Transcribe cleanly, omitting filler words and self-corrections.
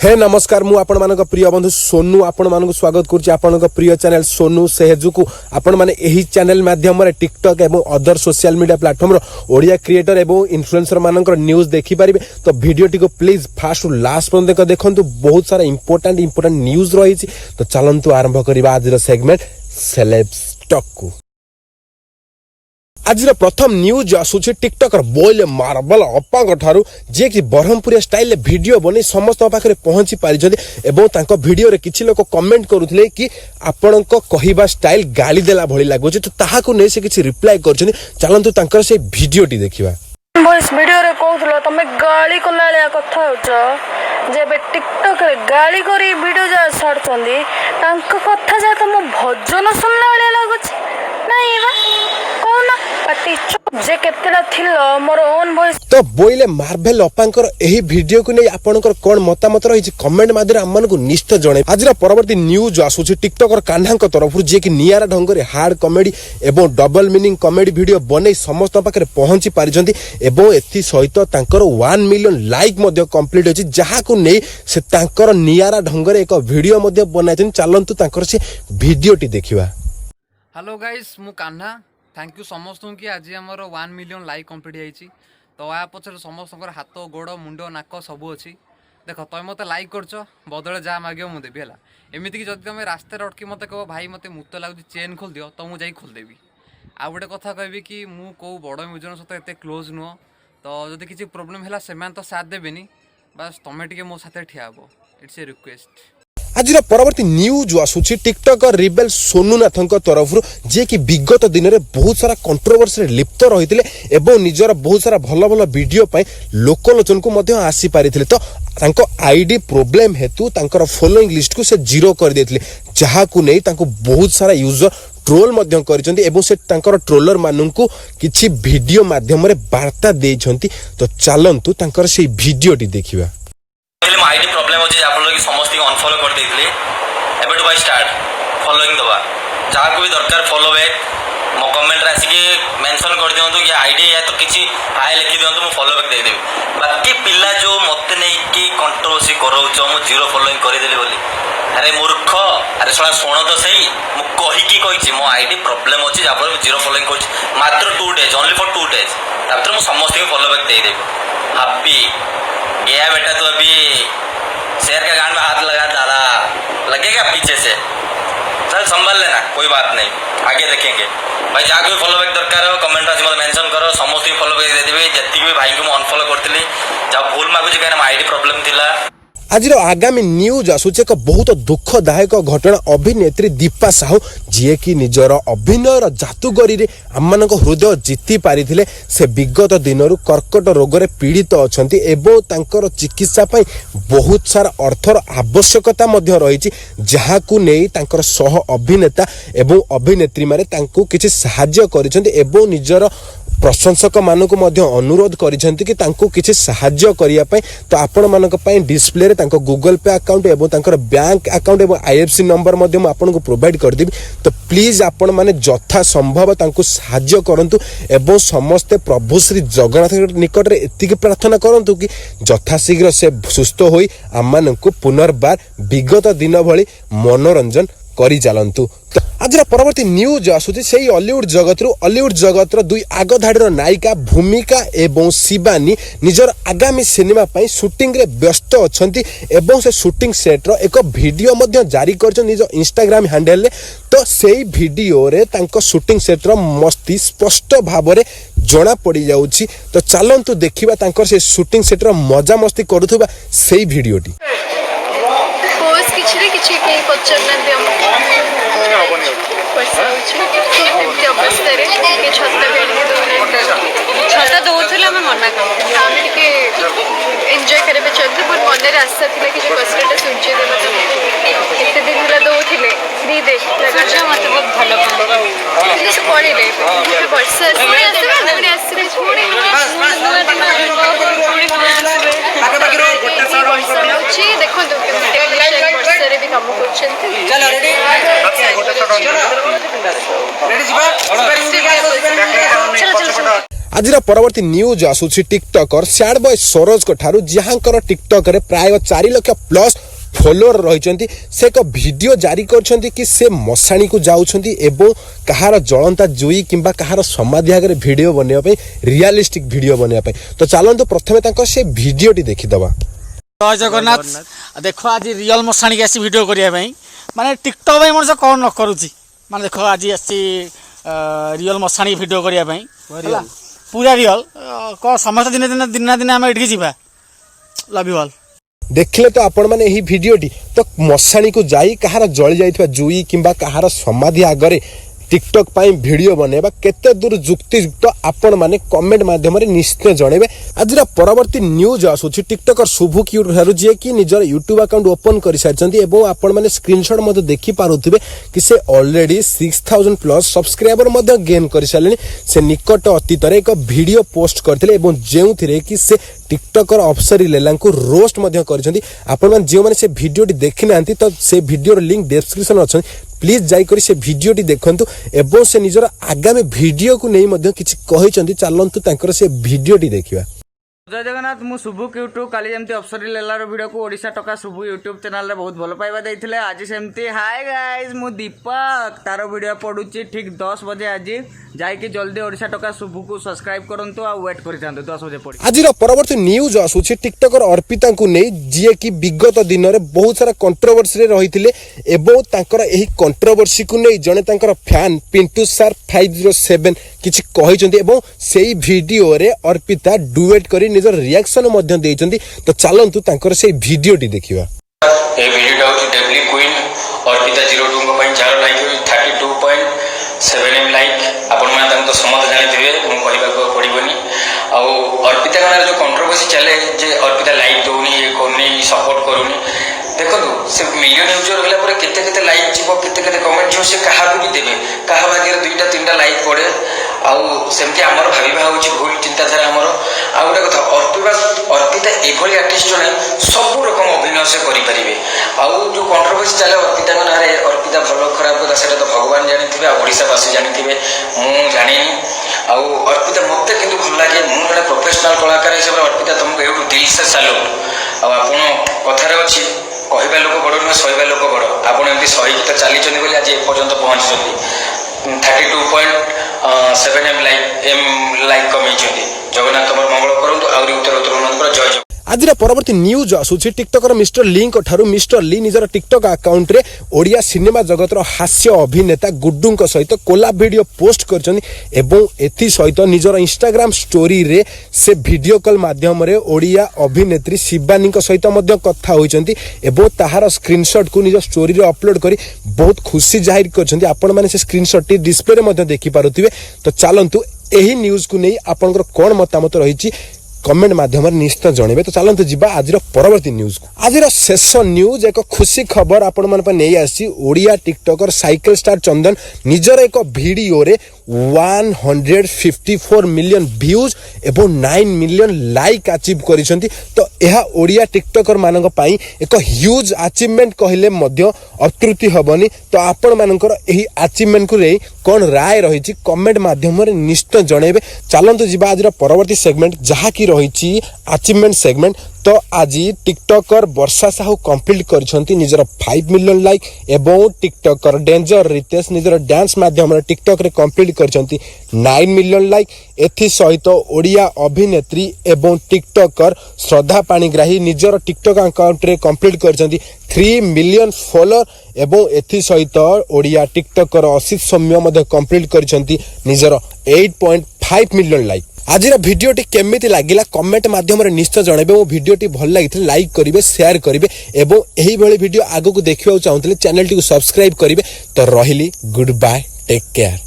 हे नमस्कार मु आपण मानक प्रिय बंधु सोनू आपण मानक स्वागत करूची आपण प्रिय चैनल सोनू सेहजू को आपण माने एही चैनल माध्यम रे टिकटॉक एवं अदर सोशल मीडिया प्लेटफॉर्म रो ओडिया क्रिएटर एवं इन्फ्लुएंसर मानकर न्यूज देखि पारिबे। तो वीडियो टी को प्लीज फास्ट टू लास्ट पर्यंत देखंतु, बहुत सारा इंपोर्टेंट न्यूज रही। तो चलंतु आरंभ करबा आज सेगमेंट सेलेब्स टॉक को। आज प्रथम न्यूज आसूची टिकटकर बोले मार्बल अप्पा ठारू जे कि ब्रह्मपुरिया स्टाइल वीडियो बनी समस्त पाखे पहुंची पारिछथि एवं तांको वीडियो रे किछि लोक कमेंट करूथिले कि आपणको कहिबा स्टाइल गाली देला भली लागुछि। तो ताहाकु नै से किछि रिप्लाई करछथि। चलंतु तांकर से वीडियो टी देखिबा। वॉइस वीडियो रे कहउथलो तमे गाली कोलालिया कथा होछ जे बे टिकटक रे गाली करी वीडियो जा छाडछंदी तांको कथा जा तम भजन सुनला वाला लागुछि नाही बा कोना पाटी चुप जे केतेला थिलो मोर ओन वॉइस। तो बोइले मार्बल अपांकर एही वीडियो को नै आपनकर कोन मतामत रही कमेंट माध्यम हमन को निश्चित जणे। आज परवर्ती न्यूज आसुछि टिकटकर कान्हांक तरफ जे कि नियारा ढंग रे हार्ड कॉमेडी एवं डबल मीनिंग कॉमेडी वीडियो बनै समस्त पाखे पहुंची पारिछंती एवं एथि सहित तांकर 1 मिलियन लाइक मध्ये कंप्लीट अछि, जहा को नै से तांकर नियारा ढंग रे एक वीडियो मध्ये बनाइछन। चलंतु तांकर से वीडियो टी देखिबा। हेलो गाइस मु कान्हा, थैंक यू समस्त कि आज आमर 1 मिलियन लाइक कंप्लीट होइछि। तो आ पछर समस्त हाथ गोड़ मुंड नाक सब अच्छी देख तुम मत लाइक करछ बदले जा मागे मु देवी है। एमती कि जब तुम रास्ते अटकी मत कह भाई मत मुत लगुच चेन खोल दियो तो मुझे खोलदेवी। आ गोटे कथा कहबी कि मु को बड़ म्यूजियम सहित एत क्लोज नुह, तो जब किसी प्रोब्लेम है से तो साथ देवेनि, बस तुम टे मो साथ ठिया हे। It's a request. आज परवर्ती न्यूज आसूची टिकटकर रिबेल सोनूनाथଙ୍କ तरफ जे कि विगत दिन में बहुत सारा कंट्रोवर्सी लिप्त रही एवं निजर बहुत सारा भल भल वीडियो पाई लोकलोचन को मध्य आसी पारिथिले। तो तांको आईडी प्रॉब्लम हेतु तांकर फॉलोइंग लिस्ट को से जीरो कर देथिले, जहा को नै तांको बहुत सारा यूजर ट्रोल मध्य करछंती एवं से तांकर ट्रोलर माननकु किछि वीडियो माध्यम रे वार्ता देछंती। तो चलंतु तांकर से वीडियो टी देखिबा। आईडी प्रॉब्लम होची आप लोग समस्त अनफॉलो कर देथिले। एबे टू बाय स्टार्ट फॉलोइंग दबा जहा को भी दरकार फॉलो बैक मो कमेंट रासी के मेंशन कर दियंतु कि आईडी या तो किछि हाय लिखि दियंतु मो फॉलो बैक दे देबी। बाकी पिल्ला जो मते नै कि कंट्रोवर्सी करौछ मो जीरो फॉलोइंग कर देली बोली, अरे मूर्ख अरे सोना सुन तो सही मु कहि कि कहिछि मो आईडी प्रॉब्लम होची जा पर जीरो फॉलोइंग करछि मात्र 2 days only for 2 days. After मो समस्त के फॉलो बैक दे देबी। हैप्पी गया बेटा तो अभी शेर के गांड में हाथ लगा दादा लगेगा पीछे से, चल संभाल लेना कोई बात नहीं आगे देखेंगे। भाई जहाँ कोई फॉलो बैक दरकार हो कमेंट राशि मत मेंशन करो, समस्त ही फॉलो बैक दे देबे। जति भी भाई को मैं अनफॉलो करतली जब भूल मागुची कारण आईडी प्रॉब्लम थिला। आज आगामी न्यूज आसूचे एक बहुत दुखदायक घटना अभिनेत्री दीपा साहू जी कि निजर अभिनयर जादूगरी रे आम हृदय जीति पारिथिले। से विगत दिन कर्कट रोग रे पीड़ित अछंती एवं तांकर चिकित्सा पई बहुत सारा अर्थर आवश्यकता मध्य रही, जहा को नै तांकर सह अभिनेता एवं अभिनेत्री माने तांको किछि सहाय्य करिसंती एवं निजर प्रशंसक मानक मध्य अनुरोध करिसंती कि तांको किछि सहाय्य करिया पई। तो आपण मानक पई डिस्प्ले रे तांको गूगल पे अकाउंट एवं तांकर बैंक अकाउंट एवं आईएफसी नंबर मध्य म आपन को प्रोवाइड कर देबी। तो प्लीज आपण माने यथा संभव तांको सहाय्य करंतु एवं समस्त प्रभु श्री जगन्नाथ निकट रे एतिक प्रार्थना करंतु कि यथा शीघ्र से सुस्थ होई आम को पुनर्बार विगत दिन भली मनोरंजन करी चलंतु। तो आज परवर्ती न्यूज आसुची से हॉलीवुड जगत दुई आग धाड़ीर नायिका भूमिका एवं शिवानी निजर आगामी सिनेमा पई शूटिंग रे व्यस्त अछंती एवं से शूटिंग सेट रो एक वीडियो मध्य जारी करछन निज इंस्टाग्राम हैंडल रे। तो सेही वीडियो रे तांको शूटिंग सेट रो मस्ती स्पष्ट भाव रे जना पड़ी जाउची। तो चलंतु देखिबा तांकर से शूटिंग सेट रो मजा मस्ती करूथबा सेही वीडियोटी। किछि के पचर न देम पैसा एमती अवस्था रे के छत्ता बेली छत्ता दोथला मैं मना कर हम के एंजॉय करे चलते बहुत मन रे आशा थिले कि जो कष्टटा सुनचे देबा केते दिन होला दोथिले फ्री दे लगा मत बहुत भलो ये सब पड़ी रे वर्षा आसरे छोड़े देखो वर्षा भी काम आज परवर्ती न्यूज आसूची टिकटकर सैड बॉय सरोज को ठारू जहाँकर टिकटक रे प्राय 4 लाख प्लस फॉलोअर रही से एक वीडियो जारी करछंती कि से मशाणी को जाउछंती एवं कहार जलंता जुई किंबा कहार समाधि आगे वीडियो बनैया पई रियलिस्टिक वीडियो बनैया पई तो चलंतु प्रथमे तांको से वीडियोटी देखिदबा। जय जगन्नाथ देख आज रियल मशाणी के आसी वीडियो करिया पई माने टिकटक भाई मन से कौन न करूची माने देखो आज आसी रियल मशाणी वीडियो करिया पई पूरा रियल को समस्त दिन दिन हम एठी जीवा लव यू ऑल। देखले तो आपण माने यही वीडियोटी तो मशाणी को जाई कहार जଳି जाइथबा जुई किंबा कहार समाधि आगरे टिकटक पाई वीडियो बनेबा केते दूर युक्तियुक्त आपण माने कमेंट माध्यम रे निश्चय जणेबे। आज परवर्ती न्यूज आसुछि टिकटकर शुभु क्यूट ठारू जे कि निजर यूट्यूब अकाउंट ओपन करि सारछंती एवं आपण माने स्क्रीनशॉट मध्ये देखि पारुथिबे कि से ऑलरेडी 6000 प्लस सब्सक्राइबर मध्ये गेन करि सारलेनी। से निकट अतीत रे एक वीडियो पोस्ट करथिले एवं जेउथिरे कि से टिकटकर अफसरी लेला को रोस्ट मध्ये करछंती। आपण माने जे माने से वीडियोटी देखि नांती तो से वीडियो लिंक डिस्क्रिप्शन अछि प्लीज जाई करी से वीडियोटी देखंतु एवं से निजर आगामी वीडियो को नहीं मध्य किछि कहिसंती चलंतु तांकर से वीडियोटी देखिबा। जय जगन्नाथ मु शुभु यूट्यूब काली जमती अफसरी लेलार वीडियो को ओडिशा टका शुभु यूट्यूब चैनल रे बहुत भल पाइबा देइथिले। आज सेमती हाय गाइस मु दीपक तार वीडियो पडुची ठीक 10 बजे आज जाई कि जल्दी ओडिशा टका शुभु को सब्सक्राइब करंतु आ वेट करिथांतु 10 बजे पडी। आज परवर्ती न्यूज आसुची टिकटकर अर्पिता को नहीं जे कि विगत दिन रे बहुत सारा कंट्रोवर्सी रे रहिथिले एवं तांकर एही कंट्रोवर्सी को नहीं जने तांकर फैन पिंटू सर 507 किछि कहिसंती एवं सेही वीडियो रे अर्पिता डुएट करी निजर रिएक्शन मध्ये देइचंती तो चलंतु तांकर से वीडियोटी देखिबा। ए वीडियोटा होची डेवली क्वीन अर्पिता 02 को पई जार लाइक 32.7 एम लाइक आपण माने तांको तो समझ जानिथिबे मु कहबा को पड़िबनी आ अर्पिता का जो कंट्रोवर्सी चले जे अर्पिता लाइक दोनी ये कोनी सपोर्ट करूनी देखो से मिलियन यूजर होला पर केते केते लाइक जीवो केते केते कमेंट जो से कहा भी देबे कहा भागे 2टा 3टा लाइक पड़े आ सेमती हमर भाबिबा होची भूल चिंताधारा हमर आ गोटे कथा अर्पिता एभली आर्टिस्ट जने सब रकम अभिनय से करि परिबे आ जो कंट्रोवर्सी चले अर्पिता का नारे अर्पिता भलो खराब कथा सेटा तो भगवान जानिथिबे आ ओडिसा वासी जानिथिबे मु जानिनी आ अर्पिता मते किंतु भल लागे मु जने प्रोफेशनल कलाकार हिसाब अर्पिता तुमको एउ दिल से सैल्यूट आ आपण कथारे अछि कहबा लोक बड़ न सहिबा लोक बड़ आपण एमती सही तो चली चंदी बोली आज ए पर्यंत पहुंची चंदी 32.7 एम लाइक कमी चंदी जगन्नाथ तमर मंगल करंतु आउरी उत्तर उत्तर जय। आज परवर्ती न्यूज आसुछि टिकटकर मिस्टर ली ठारू मिस्टर ली निजर टिकटक अकाउंट रे ओडिया सिनेमा जगतर हास्य अभिनेता गुड्डू सहित कोलाब वीडियो पोस्ट करछनी एवं एथि सहित निजर इंस्टाग्राम स्टोरी रे से वीडियो कॉल माध्यम रे ओडिया अभिनेत्री शिवानी सहित मध्य कथा होइछंती एवं ताहार स्क्रीनशॉट को निज स्टोरी रे अपलोड करी बहुत खुशी जाहिर करछंती। आपण माने से स्क्रीनशॉट टी डिस्प्ले रे मध्य देखि पारुथिबे तो चलंतु एही न्यूज को नहीं आपनकर कोन मतामत रहिछि कमेंट माध्यम निश्चित जनइबे। तो चलते जीवा आज परवर्ती न्यूज को। आज शेष न्यूज एक खुशी खबर आपण मन पे नहीं आसी ओडिया टिकटकर साइकिल स्टार चंदन निजर एक वीडियो रे 154 मिलियन व्यूज एवं 9 मिलियन लाइक अचीव करिसंती। तो यह ओडिया टिकटकर मानक पई एक ह्यूज अचीवमेंट कहले मध्य अत्रुति हबनी। तो आपण मानकर एही अचीवमेंट को रे कोन राय रहिछि कमेंट माध्यम रे निश्चित जनइबे। चलंतु जीवा आज परवर्ती सेगमेंट जहा की रहिछि अचीवमेंट सेगमेंट। तो आज टिकटकर वर्षा साहू कंप्लीट करछंती निजर 5 मिलियन लाइक एवं टिकटकर डेंजर रितेश निजर डांस माध्यम रे टिकटक रे कंप्लीट करछंती 9 मिलियन लाइक। एथि सहित ओडिया अभिनेत्री एवं टिकटकर श्रद्धा पाणिग्राही निजर टिकटक अकाउंट रे कंप्लीट करछंती 3 मिलियन फॉलोअर एवं एथि सहित ओडिया टिकटकर असित सौम्य मध्ये कंप्लीट करछंती निजर 8.5 मिलियन लाइक। आज भिडियोटी केमिति लागिला कमेंट माध्यम रे निश्चय जणाइबे। मो भिडियोटी भल लागिथिले लाइक करिवे शेयर करिवे एवं एही भली वीडियो आगो को देखिबा चाहउतले चैनल टी को सब्सक्राइब करिवे। तो रहिली गुड बाय टेक केयर।